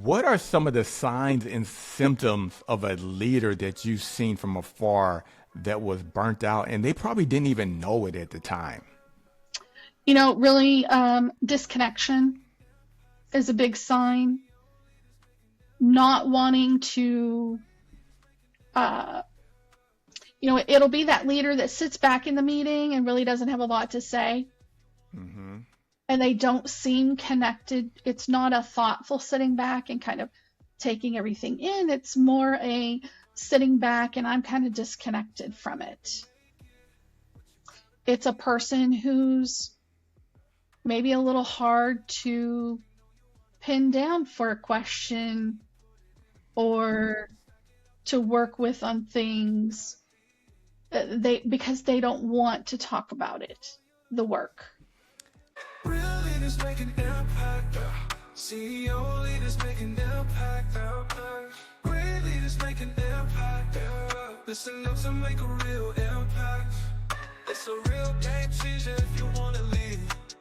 What are some of the signs and symptoms of a leader that you've seen from afar that was burnt out and they probably didn't even know it at the time? Really, disconnection is a big sign. Not wanting to, uh, it'll be that leader that sits back in the meeting and really doesn't have a lot to say, Mm-hmm. and they don't seem connected. It's not a thoughtful sitting back and kind of taking everything in. It's more a sitting back and I'm kind of disconnected from it. It's a person who's maybe a little hard to pin down for a question or to work with on things because they don't want to talk about it, the work. Real leaders make an impact. CEO leaders make an impact. Great leaders make an impact. Listen up to make a real impact. It's a real game changer if you want to lead.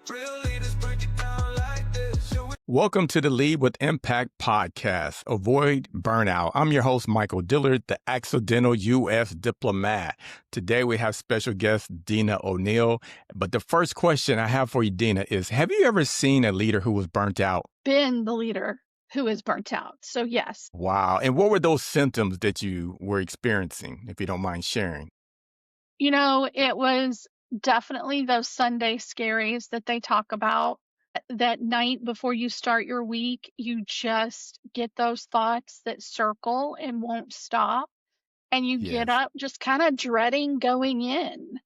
Real leaders break it down like this. Welcome to the Lead with Impact podcast. Avoid burnout. I'm your host, Michael Dillard, the accidental U.S. diplomat. Today we have special guest Dena O'Neal. But the first question I have for you, Dena, is have you ever seen a leader who was burnt out? Been the leader who is burnt out. So yes. Wow. And what were those symptoms that you were experiencing, if you don't mind sharing? It was definitely those Sunday scaries that they talk about. That night before you start your week, you just get those thoughts that circle and won't stop. And you get Yes. up just kind of dreading going in.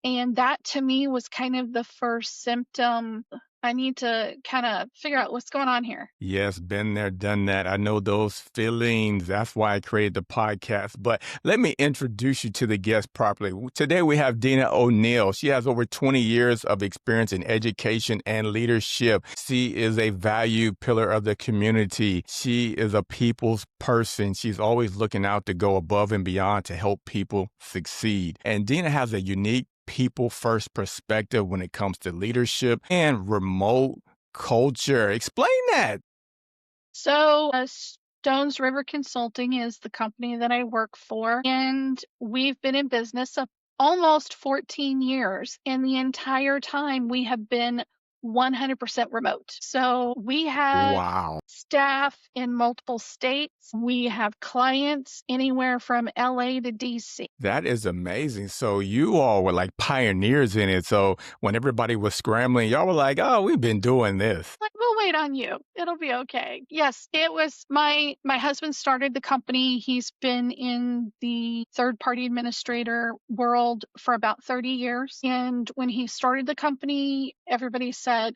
And that to me was kind of the first symptom. I need to kind of figure out what's going on here. Yes, been there, done that. I know those feelings. That's why I created the podcast. But let me introduce you to the guest properly. Today we have Dena O'Neal. She has over 20 years of experience in education and leadership. She is a value pillar of the community. She is a people's person. She's always looking out to go above and beyond to help people succeed. And Dena has a unique people first perspective when it comes to leadership and remote culture. Explain that. So, Stones River Consulting is the company that I work for, and we've been in business almost 14 years. And the entire time we have been 100% remote. So we have Wow. staff in multiple states. We have clients anywhere from LA to DC. That is amazing. So you all were like pioneers in it. So when everybody was scrambling, y'all were like, oh, we've been doing this. Like, we'll wait on you. It'll be okay. Yes, it was my husband started the company. He's been in the third-party administrator world for about 30 years. And when he started the company, everybody said,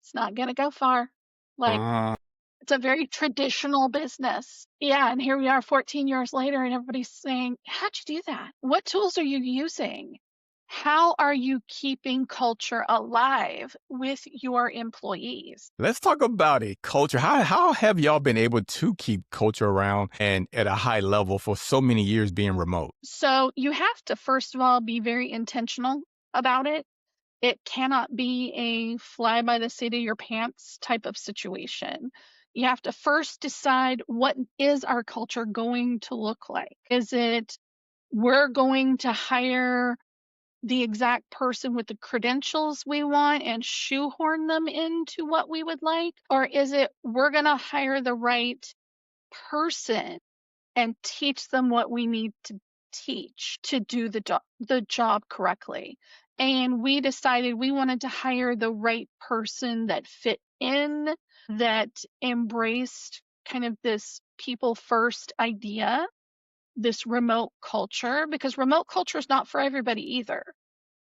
it's not going to go far. Like, it's a very traditional business. Yeah, and here we are 14 years later, and everybody's saying, how'd you do that? What tools are you using? How are you keeping culture alive with your employees? Let's talk about it. Culture. How have y'all been able to keep culture around and at a high level for so many years being remote? So you have to, first of all, be very intentional about it. It cannot be a fly by the seat of your pants type of situation. You have to first decide, what is our culture going to look like? Is it we're going to hire the exact person with the credentials we want and shoehorn them into what we would like? Or is it we're going to hire the right person and teach them what we need to teach to do the job correctly? And we decided we wanted to hire the right person that fit in, that embraced kind of this people first idea, this remote culture, because remote culture is not for everybody either.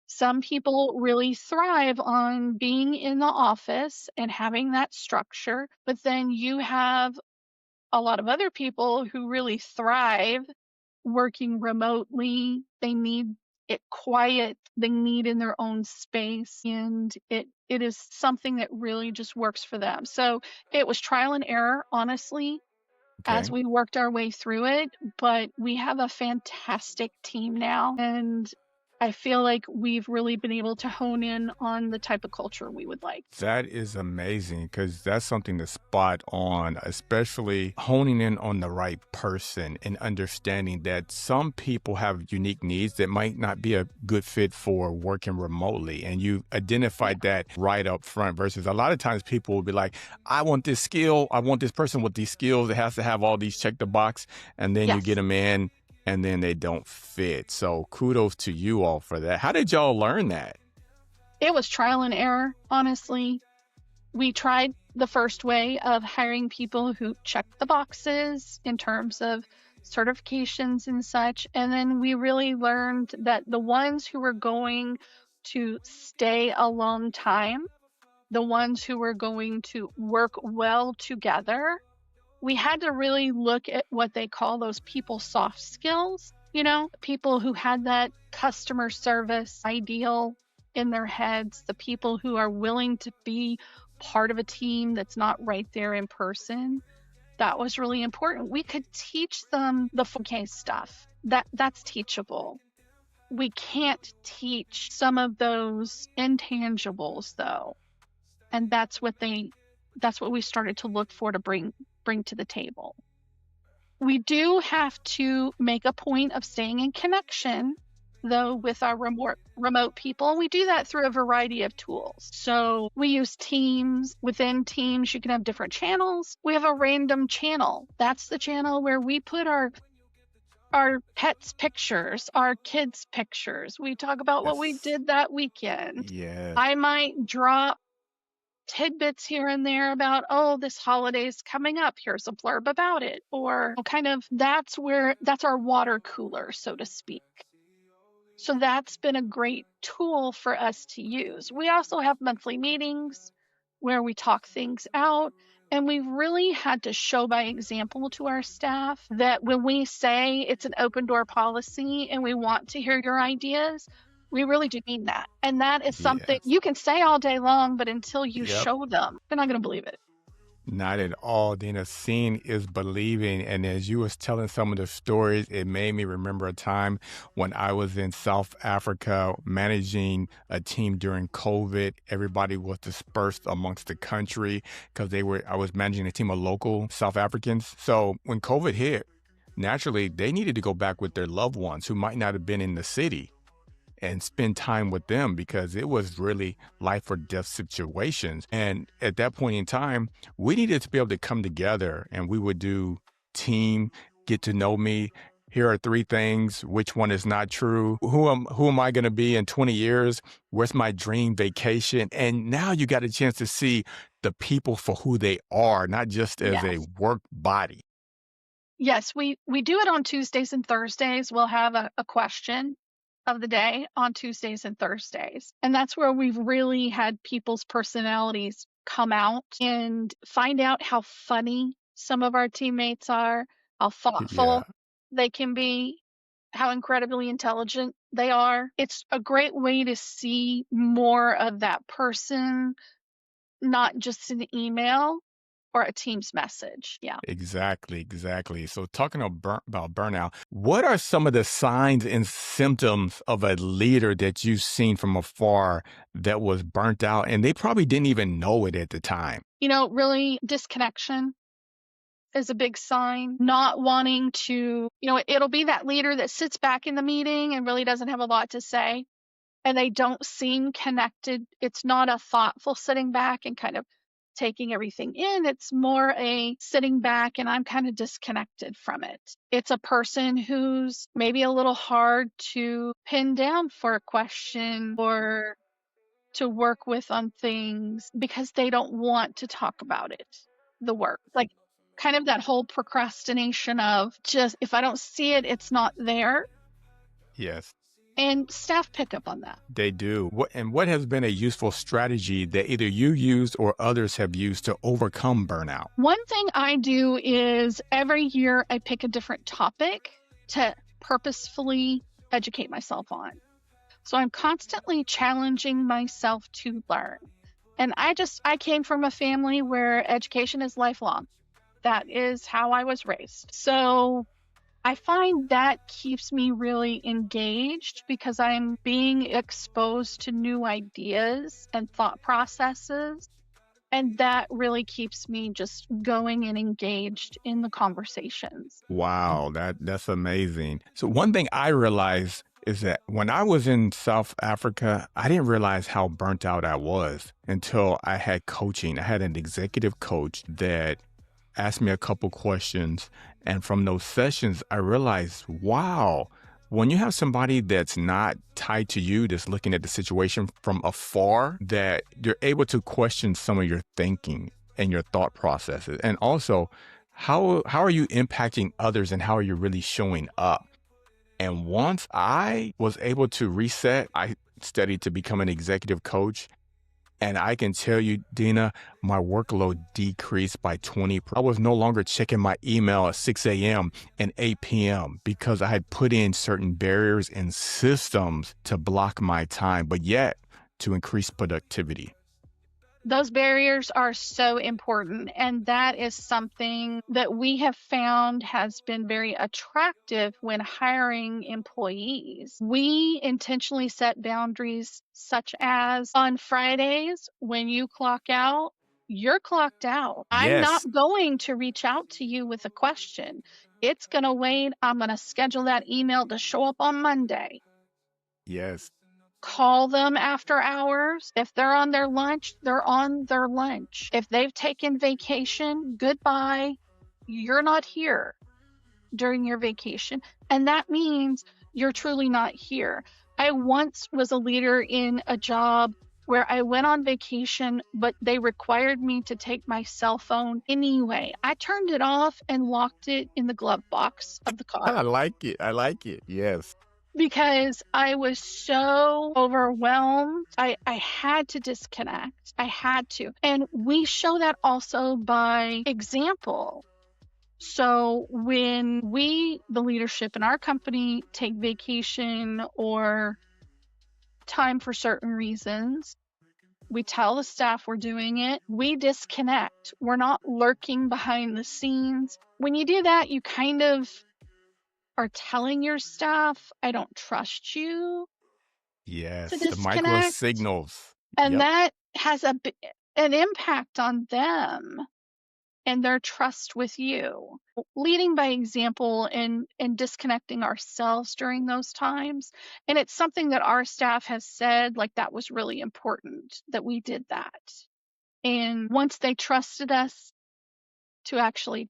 Some people really thrive on being in the office and having that structure, but then you have a lot of other people who really thrive working remotely. They need it quiet, they need in their own space, and it is something that really just works for them. So it was trial and error, honestly, as Okay. we worked our way through it, but we have a fantastic team now, and I feel like we've really been able to hone in on the type of culture we would like. That is amazing because that's something to spot on, especially honing in on the right person and understanding that some people have unique needs that might not be a good fit for working remotely. And you identified that right up front versus a lot of times people will be like, I want this skill. I want this person with these skills. It has to have all these check the box. And then you get Yes. them in and then they don't fit. So kudos to you all for that. How did y'all learn that? It was trial and error, honestly. We tried the first way of hiring people who checked the boxes in terms of certifications and such. And then we really learned that the ones who were going to stay a long time, the ones who were going to work well together, we had to really look at what they call those people soft skills, people who had that customer service ideal in their heads, the people who are willing to be part of a team that's not right there in person. That was really important. We could teach them the 4K stuff. That's teachable. We can't teach some of those intangibles though. And that's what we started to look for to bring to the table. We do have to make a point of staying in connection though with our remote people. We do that through a variety of tools. So we use Teams. Within Teams, you can have different channels. We have a random channel. That's the channel where we put our pets' pictures, our kids' pictures. We talk about what we did that weekend. Yeah. I might drop tidbits here and there about, this holiday's coming up. Here's a blurb about it. Or kind of that's our water cooler, so to speak. So that's been a great tool for us to use. We also have monthly meetings where we talk things out. And we've really had to show by example to our staff that when we say it's an open door policy and we want to hear your ideas, we really do mean that. And that is something you can say all day long, but until you show them, they're not going to believe it. Not at all, Dena. Seeing is believing. And as you was telling some of the stories, it made me remember a time when I was in South Africa managing a team during COVID. Everybody was dispersed amongst the country because I was managing a team of local South Africans. So when COVID hit, naturally, they needed to go back with their loved ones who might not have been in the city and spend time with them because it was really life or death situations. And at that point in time, we needed to be able to come together and we would do team, get to know me. Here are 3 things. Which one is not true? Who am I going to be in 20 years? Where's my dream vacation? And now you got a chance to see the people for who they are, not just as a work body. Yes, we do it on Tuesdays and Thursdays. We'll have a question of the day on Tuesdays and Thursdays. And that's where we've really had people's personalities come out and find out how funny some of our teammates are, how thoughtful they can be, how incredibly intelligent they are. It's a great way to see more of that person, not just an email or a Teams message. Yeah. Exactly. So talking about burnout, what are some of the signs and symptoms of a leader that you've seen from afar that was burnt out and they probably didn't even know it at the time? Really disconnection is a big sign. Not wanting to, it'll be that leader that sits back in the meeting and really doesn't have a lot to say and they don't seem connected. It's not a thoughtful sitting back and kind of taking everything in. It's more a sitting back and I'm kind of disconnected from it. It's a person who's maybe a little hard to pin down for a question or to work with on things because they don't want to talk about it, the work. Like kind of that whole procrastination of just, if I don't see it, it's not there. Yes. And staff pick up on that. They do. What has been a useful strategy that either you used or others have used to overcome burnout? One thing I do is every year I pick a different topic to purposefully educate myself on. So I'm constantly challenging myself to learn. And I came from a family where education is lifelong. That is how I was raised. So I find that keeps me really engaged because I'm being exposed to new ideas and thought processes. And that really keeps me just going and engaged in the conversations. Wow, that's amazing. So one thing I realized is that when I was in South Africa, I didn't realize how burnt out I was until I had coaching. I had an executive coach that asked me a couple questions. And from those sessions, I realized, wow, when you have somebody that's not tied to you, that's looking at the situation from afar, that you're able to question some of your thinking and your thought processes. And also, how are you impacting others and how are you really showing up? And once I was able to reset, I studied to become an executive coach. And I can tell you, Dena, my workload decreased by 20%. I was no longer checking my email at 6 a.m. and 8 p.m. because I had put in certain barriers and systems to block my time, but yet to increase productivity. Those barriers are so important. And that is something that we have found has been very attractive when hiring employees. We intentionally set boundaries such as on Fridays, when you clock out, you're clocked out. I'm not Yes, going to reach out to you with a question. It's going to wait. I'm going to schedule that email to show up on Monday. yes. Call them after hours. If they're on their lunch, they're on their lunch. If they've taken vacation, goodbye. You're not here during your vacation. And that means you're truly not here. I once was a leader in a job where I went on vacation, but they required me to take my cell phone anyway. I turned it off and locked it in the glove box of the car. I like it. I like it. Yes. Because I was so overwhelmed. I had to disconnect. I had to. And we show that also by example. So when we, the leadership in our company, take vacation or time for certain reasons, we tell the staff we're doing it. We disconnect. We're not lurking behind the scenes. When you do that, you kind of are telling your staff, I don't trust you to Yes. The micro disconnect. signals. And Yep. that has an impact on them and their trust with you. Leading by example and disconnecting ourselves during those times. And it's something that our staff has said, like, that was really important that we did that. And once they trusted us to actually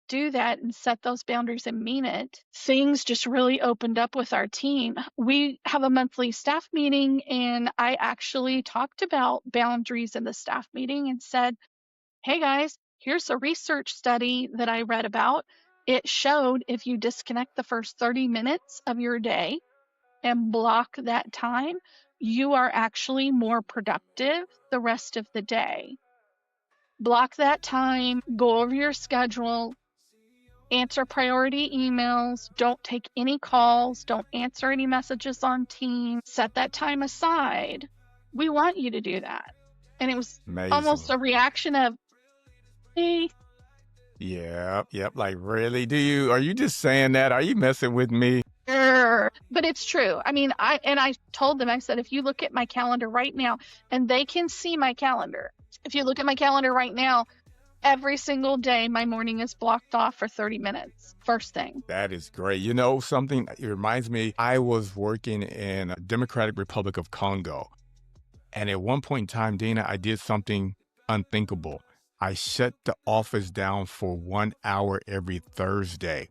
do that and set those boundaries and mean it, things just really opened up with our team. We have a monthly staff meeting, and I actually talked about boundaries in the staff meeting and said, hey guys, here's a research study that I read about. It showed if you disconnect the first 30 minutes of your day and block that time, you are actually more productive the rest of the day. Block that time, go over your schedule, answer priority emails, don't take any calls, don't answer any messages on Teams, set that time aside. We want you to do that. And it was almost Amazing. a reaction of, hey, Yep. Yep. Like, really? Are you just saying that? Are you messing with me? but it's true. I mean, I told them, I said, if you look at my calendar right now, and they can see my calendar. If you look at my calendar right now, every single day, my morning is blocked off for 30 minutes, first thing. That is great. You know, something, it reminds me, I was working in Democratic Republic of Congo. And at one point in time, Dena, I did something unthinkable. I shut the office down for 1 hour every Thursday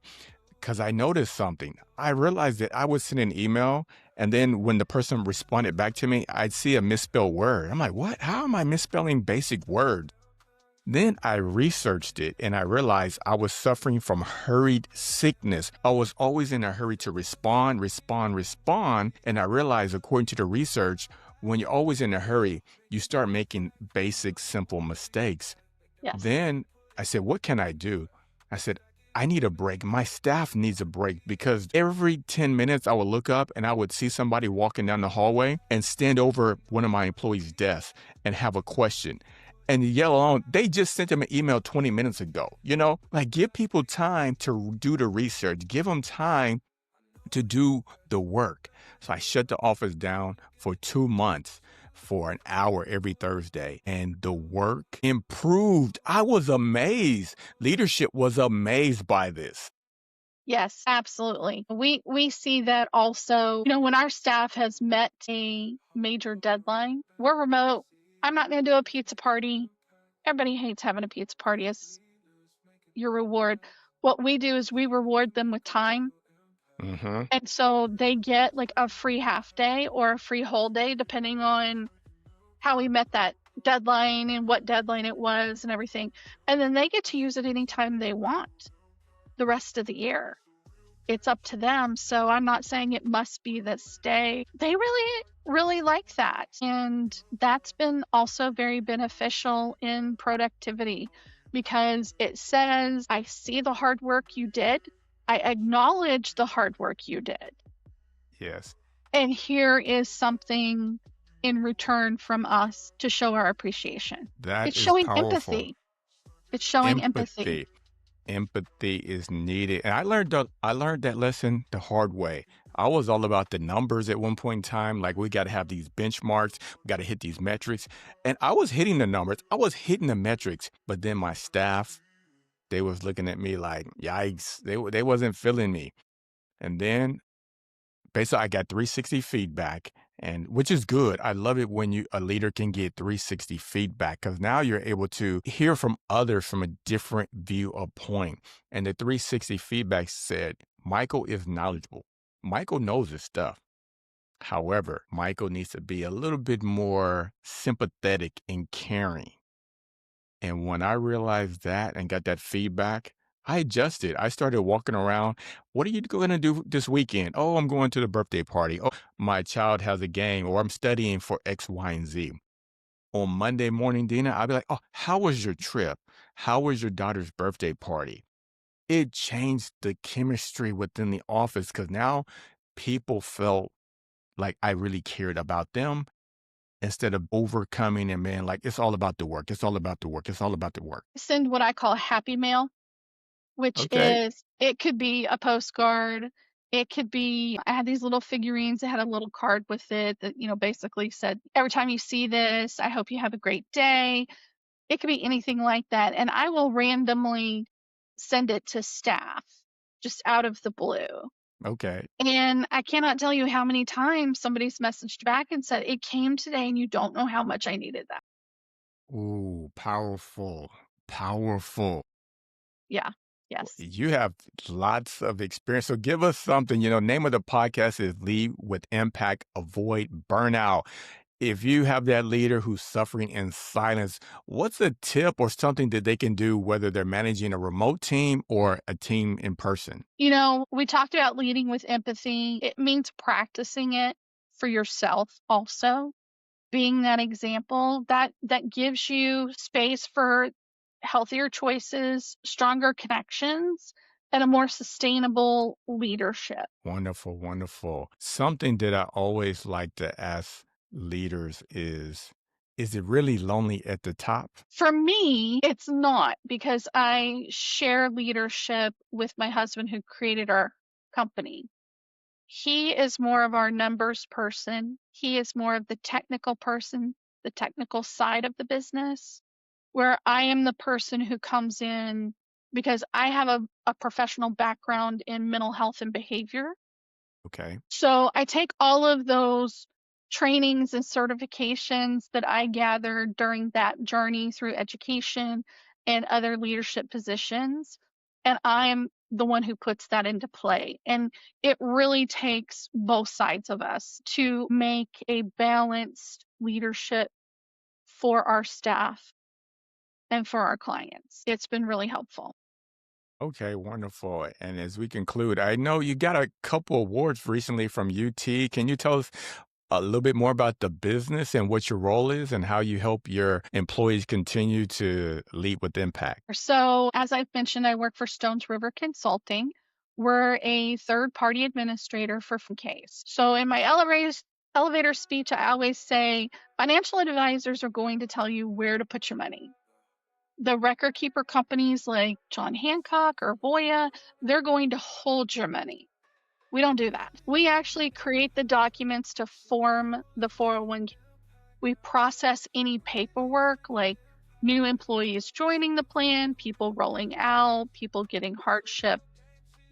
because I noticed something. I realized that I would send an email, and then when the person responded back to me, I'd see a misspelled word. I'm like, what? How am I misspelling basic words? Then I researched it and I realized I was suffering from hurried sickness. I was always in a hurry to respond. And I realized, according to the research, when you're always in a hurry, you start making basic, simple mistakes. Yes. Then I said, what can I do? I said, I need a break. My staff needs a break because every 10 minutes I would look up and I would see somebody walking down the hallway and stand over one of my employees' desks and have a question. And yet alone, they just sent them an email 20 minutes ago. Like give people time to do the research, give them time to do the work. So I shut the office down for 2 months for an hour every Thursday, and the work improved. I was amazed. Leadership was amazed by this. Yes, absolutely. We see that also, when our staff has met a major deadline, we're remote. I'm not going to do a pizza party. Everybody hates having a pizza party as your reward. What we do is we reward them with time. Mm-hmm. And so they get like a free half day or a free whole day, depending on how we met that deadline and what deadline it was and everything. And then they get to use it anytime they want the rest of the year. It's up to them. So I'm not saying it must be this day. They really, really like that. And that's been also very beneficial in productivity because it says, I see the hard work you did. I acknowledge the hard work you did. Yes. And here is something in return from us to show our appreciation. It's showing powerful. empathy. It's showing empathy. Empathy is needed. And I learned that lesson the hard way. I was all about the numbers at one point in time. Like we got to have these benchmarks. We got to hit these metrics. And I was hitting the numbers. I was hitting the metrics. But then my staff, they was looking at me like, yikes. They wasn't feeling me. And then basically I got 360 feedback, and which is good. I love it when a leader can get 360 feedback because now you're able to hear from others from a different view of point. And the 360 feedback said, Michael is knowledgeable. Michael knows his stuff. However, Michael needs to be a little bit more sympathetic and caring. And when I realized that and got that feedback, I adjusted. I started walking around. What are you going to do this weekend? Oh, I'm going to the birthday party. Oh, my child has a game, or I'm studying for X, Y, and Z. On Monday morning, Dena, I'll be like, oh, how was your trip? How was your daughter's birthday party? It changed the chemistry within the office because now people felt like I really cared about them instead of overcoming and being like, it's all about the work. It's all about the work. It's all about the work. I send what I call happy mail, which Okay. is, it could be a postcard. It could be, I had these little figurines that had a little card with it that, basically said, every time you see this, I hope you have a great day. It could be anything like that. And I will randomly send it to staff just out of the blue. Okay. And I cannot tell you how many times somebody's messaged back and said, it came today and you don't know how much I needed that. Ooh, powerful. Powerful. Yeah. Yes. You have lots of experience. So give us something. Name of the podcast is Lead with Impact, Avoid Burnout. If you have that leader who's suffering in silence, what's a tip or something that they can do, whether they're managing a remote team or a team in person? We talked about leading with empathy. It means practicing it for yourself also. Being that example, that gives you space for healthier choices, stronger connections, and a more sustainable leadership. Wonderful, wonderful. Something that I always like to ask leaders is it really lonely at the top? For me, it's not, because I share leadership with my husband who created our company. He is more of our numbers person. He is more of the technical person, the technical side of the business, where I am the person who comes in because I have a professional background in mental health and behavior. Okay. So I take all of those trainings and certifications that I gathered during that journey through education and other leadership positions, and I am the one who puts that into play. And it really takes both sides of us to make a balanced leadership for our staff and for our clients. It's been really helpful. Okay, wonderful. And as we conclude, I know you got a couple awards recently from UT. Can you tell us a little bit more about the business and what your role is and how you help your employees continue to lead with impact? So, as I've mentioned, I work for Stones River Consulting. We're a third-party administrator for Case. So in my elevator speech, I always say financial advisors are going to tell you where to put your money. The record keeper companies like John Hancock or Voya, they're going to hold your money. We don't do that. We actually create the documents to form the 401k. We process any paperwork like new employees joining the plan, people rolling out, people getting hardship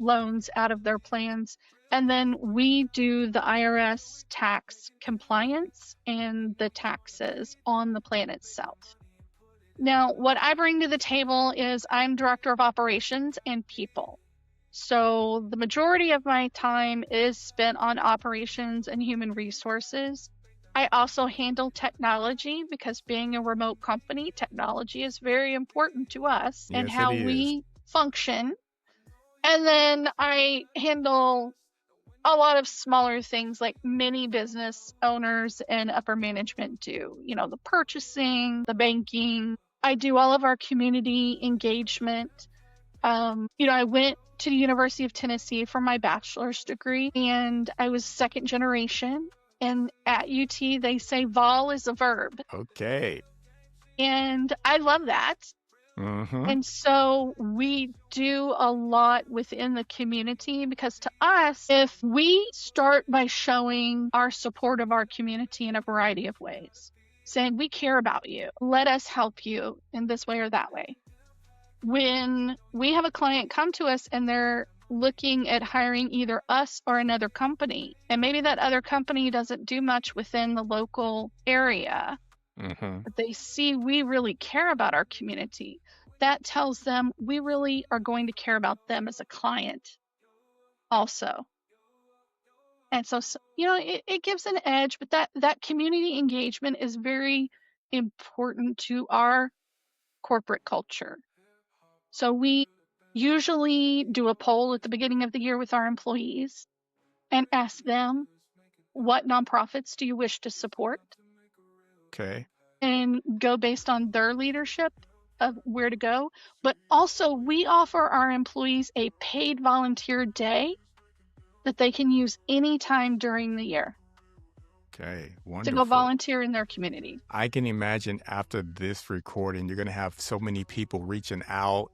loans out of their plans. And then we do the IRS tax compliance and the taxes on the plan itself. Now, what I bring to the table is I'm director of operations and people. So the majority of my time is spent on operations and human resources. I also handle technology because being a remote company, technology is very important to us and Yes, how it is. we function. And then I handle a lot of smaller things like many business owners and upper management do. You know, the purchasing, the banking. I do all of our community engagement. I went to the University of Tennessee for my bachelor's degree, and I was second generation. And at UT, they say vol is a verb. Okay. And I love that. Mm-hmm. And so we do a lot within the community because to us, if we start by showing our support of our community in a variety of ways, saying we care about you, let us help you in this way or that way. When we have a client come to us and they're looking at hiring either us or another company, and maybe that other company doesn't do much within the local area, but they see we really care about our community, that tells them we really are going to care about them as a client also. And so it gives an edge, but that community engagement is very important to our corporate culture. So we usually do a poll at the beginning of the year with our employees and ask them, what nonprofits do you wish to support? Okay. And go based on their leadership of where to go. But also we offer our employees a paid volunteer day that they can use anytime during the year. Okay, To wonderful. go volunteer in their community. I can imagine after this recording, you're going to have so many people reaching out,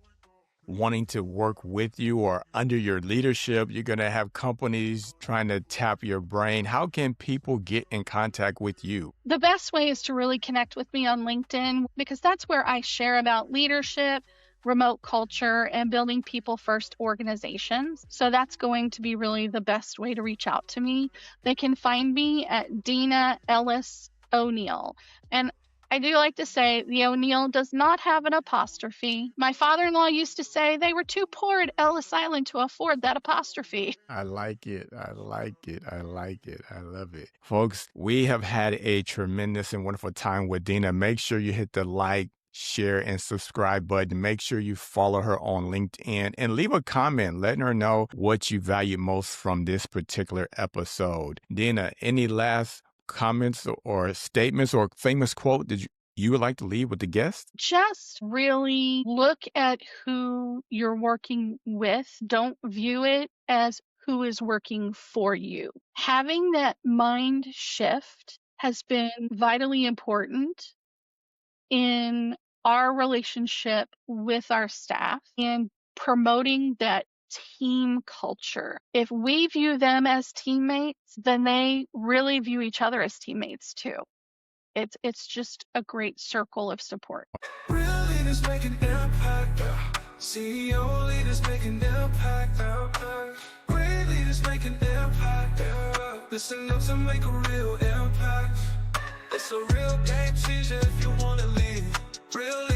wanting to work with you or under your leadership. You're going to have companies trying to tap your brain. How can people get in contact with you? The best way is to really connect with me on LinkedIn because that's where I share about leadership, remote culture, and building people first organizations. So that's going to be really the best way to reach out to me. They can find me at Dena O'Neal. And I do like to say the O'Neal does not have an apostrophe. My father-in-law used to say they were too poor at Ellis Island to afford that apostrophe. I like it. I like it. I like it. I love it. Folks, we have had a tremendous and wonderful time with Dena. Make sure you hit the like, share, and subscribe button. Make sure you follow her on LinkedIn and leave a comment letting her know what you value most from this particular episode. Dena, any last comments or statements or famous quote that you would like to leave with the guest? Just really look at who you're working with. Don't view it as who is working for you. Having that mind shift has been vitally important in our relationship with our staff and promoting that team culture. If we view them as teammates, then they really view each other as teammates too. It's just a great circle of support. Real leaders making impact. CEO leaders making impact. Great leaders making impact. Listen up to make a real impact. It's a real game changer if you want to lead. Real